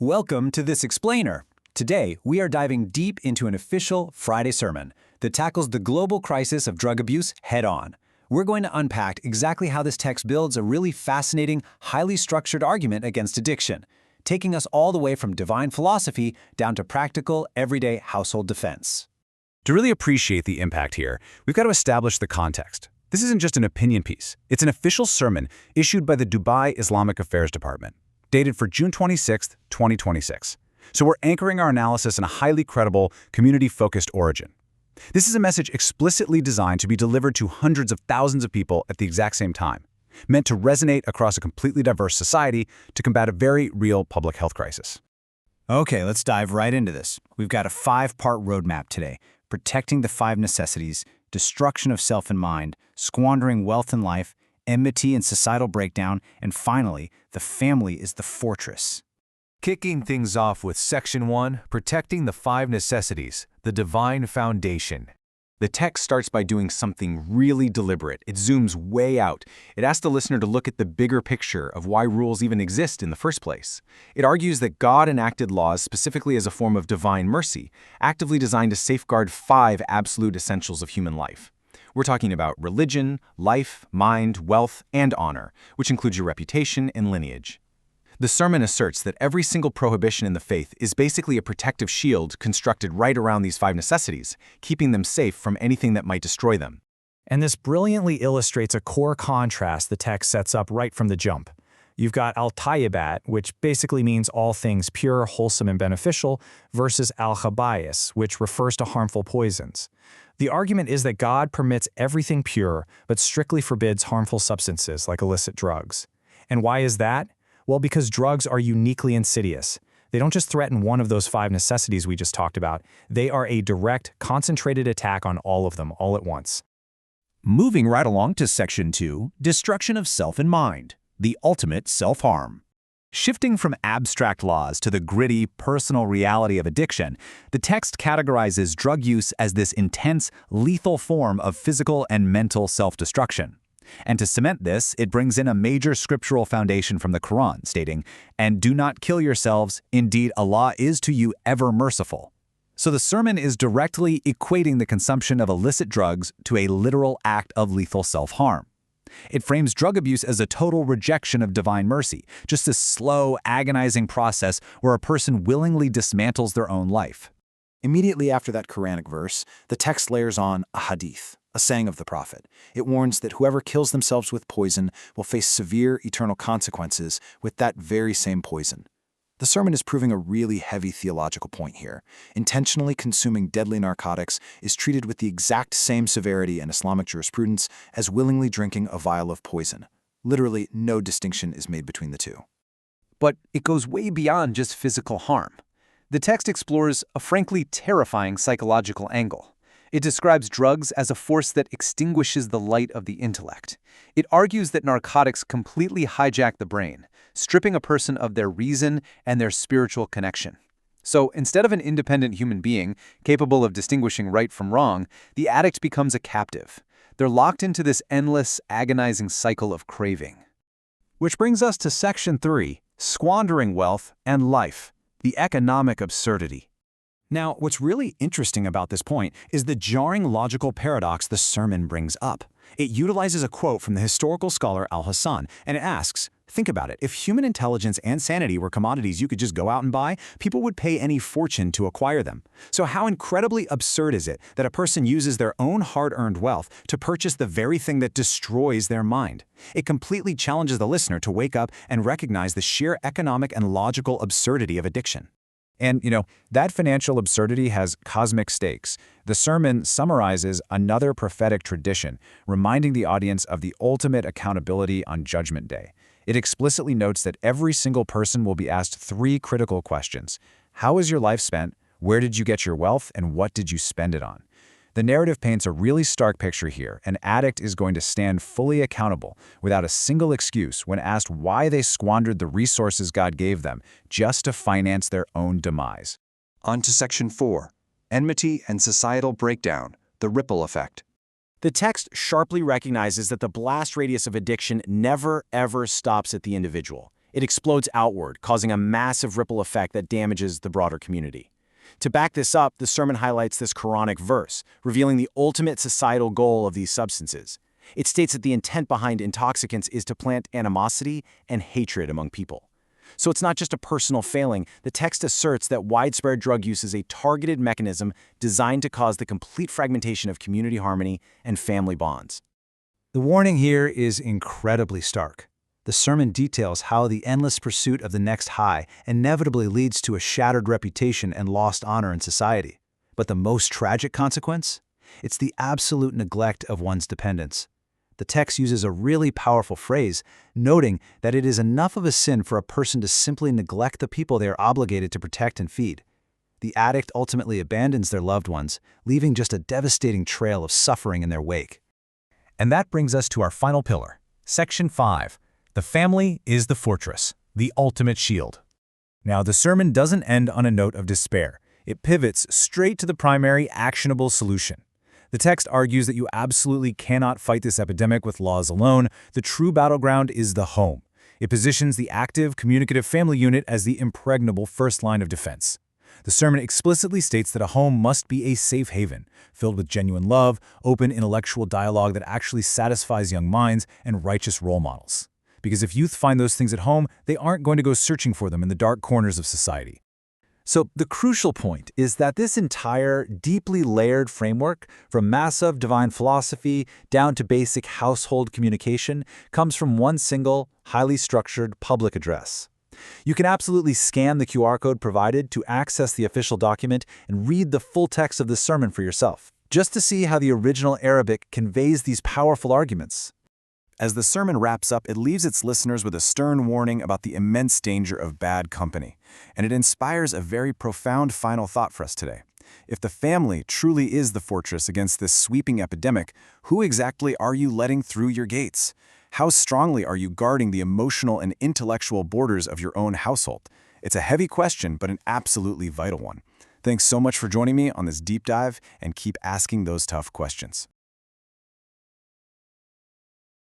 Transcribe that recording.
Welcome to this explainer. Today, we are diving deep into an official Friday sermon that tackles the global crisis of drug abuse head-on. We're going to unpack exactly how this text builds a really fascinating, highly structured argument against addiction, taking us all the way from divine philosophy down to practical, everyday household defense. To really appreciate the impact here, we've got to establish the context. This isn't just an opinion piece. It's an official sermon issued by the Dubai Islamic Affairs Department, dated for June 26, 2026. So we're anchoring our analysis in a highly credible, community-focused origin. This is a message explicitly designed to be delivered to hundreds of thousands of people at the exact same time, meant to resonate across a completely diverse society to combat a very real public health crisis. Okay, let's dive right into this. We've got a 5-part roadmap today: protecting the 5 necessities, destruction of self and mind, squandering wealth and life, enmity and societal breakdown, and finally, the family is the fortress. Kicking things off with Section 1, Protecting the 5 Necessities, the Divine Foundation. The text starts by doing something really deliberate. It zooms way out. It asks the listener to look at the bigger picture of why rules even exist in the first place. It argues that God enacted laws specifically as a form of divine mercy, actively designed to safeguard 5 absolute essentials of human life. We're talking about religion, life, mind, wealth, and honor, which includes your reputation and lineage. The sermon asserts that every single prohibition in the faith is basically a protective shield constructed right around these 5 necessities, keeping them safe from anything that might destroy them. And this brilliantly illustrates a core contrast the text sets up right from the jump. You've got al-tayyibat, which basically means all things pure, wholesome, and beneficial, versus al-khaba'is, which refers to harmful poisons. The argument is that God permits everything pure, but strictly forbids harmful substances like illicit drugs. And why is that? Well, because drugs are uniquely insidious. They don't just threaten one of those 5 necessities we just talked about. They are a direct, concentrated attack on all of them, all at once. Moving right along to Section 2, Destruction of Self and Mind, the ultimate self-harm. Shifting from abstract laws to the gritty, personal reality of addiction, the text categorizes drug use as this intense, lethal form of physical and mental self-destruction. And to cement this, it brings in a major scriptural foundation from the Quran, stating, "And do not kill yourselves, indeed Allah is to you ever merciful." So the sermon is directly equating the consumption of illicit drugs to a literal act of lethal self-harm. It frames drug abuse as a total rejection of divine mercy, just a slow, agonizing process where a person willingly dismantles their own life. Immediately after that Quranic verse, the text layers on a hadith, a saying of the Prophet. It warns that whoever kills themselves with poison will face severe eternal consequences with that very same poison. The sermon is proving a really heavy theological point here. Intentionally consuming deadly narcotics is treated with the exact same severity in Islamic jurisprudence as willingly drinking a vial of poison. Literally, no distinction is made between the two. But it goes way beyond just physical harm. The text explores a frankly terrifying psychological angle. It describes drugs as a force that extinguishes the light of the intellect. It argues that narcotics completely hijack the brain, stripping a person of their reason and their spiritual connection. So instead of an independent human being capable of distinguishing right from wrong, the addict becomes a captive. They're locked into this endless, agonizing cycle of craving. Which brings us to Section 3, Squandering Wealth and Life, the economic absurdity. Now, what's really interesting about this point is the jarring logical paradox the sermon brings up. It utilizes a quote from the historical scholar Al-Hassan, and it asks, think about it, if human intelligence and sanity were commodities you could just go out and buy, people would pay any fortune to acquire them. So how incredibly absurd is it that a person uses their own hard-earned wealth to purchase the very thing that destroys their mind? It completely challenges the listener to wake up and recognize the sheer economic and logical absurdity of addiction. And, that financial absurdity has cosmic stakes. The sermon summarizes another prophetic tradition, reminding the audience of the ultimate accountability on Judgment Day. It explicitly notes that every single person will be asked 3 critical questions. How was your life spent? Where did you get your wealth? And what did you spend it on? The narrative paints a really stark picture here. An addict is going to stand fully accountable without a single excuse when asked why they squandered the resources God gave them just to finance their own demise. On to Section 4, Enmity and Societal Breakdown, the Ripple Effect. The text sharply recognizes that the blast radius of addiction never, ever stops at the individual. It explodes outward, causing a massive ripple effect that damages the broader community. To back this up, the sermon highlights this Quranic verse, revealing the ultimate societal goal of these substances. It states that the intent behind intoxicants is to plant animosity and hatred among people. So it's not just a personal failing. The text asserts that widespread drug use is a targeted mechanism designed to cause the complete fragmentation of community harmony and family bonds. The warning here is incredibly stark. The sermon details how the endless pursuit of the next high inevitably leads to a shattered reputation and lost honor in society. But the most tragic consequence? It's the absolute neglect of one's dependents. The text uses a really powerful phrase, noting that it is enough of a sin for a person to simply neglect the people they are obligated to protect and feed. The addict ultimately abandons their loved ones, leaving just a devastating trail of suffering in their wake. And that brings us to our final pillar, Section 5. The family is the fortress, the ultimate shield. Now, the sermon doesn't end on a note of despair. It pivots straight to the primary actionable solution. The text argues that you absolutely cannot fight this epidemic with laws alone. The true battleground is the home. It positions the active, communicative family unit as the impregnable first line of defense. The sermon explicitly states that a home must be a safe haven, filled with genuine love, open intellectual dialogue that actually satisfies young minds, and righteous role models. Because if youth find those things at home, they aren't going to go searching for them in the dark corners of society. So the crucial point is that this entire deeply layered framework, from massive divine philosophy down to basic household communication, comes from one single, highly structured public address. You can absolutely scan the QR code provided to access the official document and read the full text of the sermon for yourself, just to see how the original Arabic conveys these powerful arguments. As the sermon wraps up, it leaves its listeners with a stern warning about the immense danger of bad company, and it inspires a very profound final thought for us today. If the family truly is the fortress against this sweeping epidemic, who exactly are you letting through your gates? How strongly are you guarding the emotional and intellectual borders of your own household? It's a heavy question, but an absolutely vital one. Thanks so much for joining me on this deep dive, and keep asking those tough questions.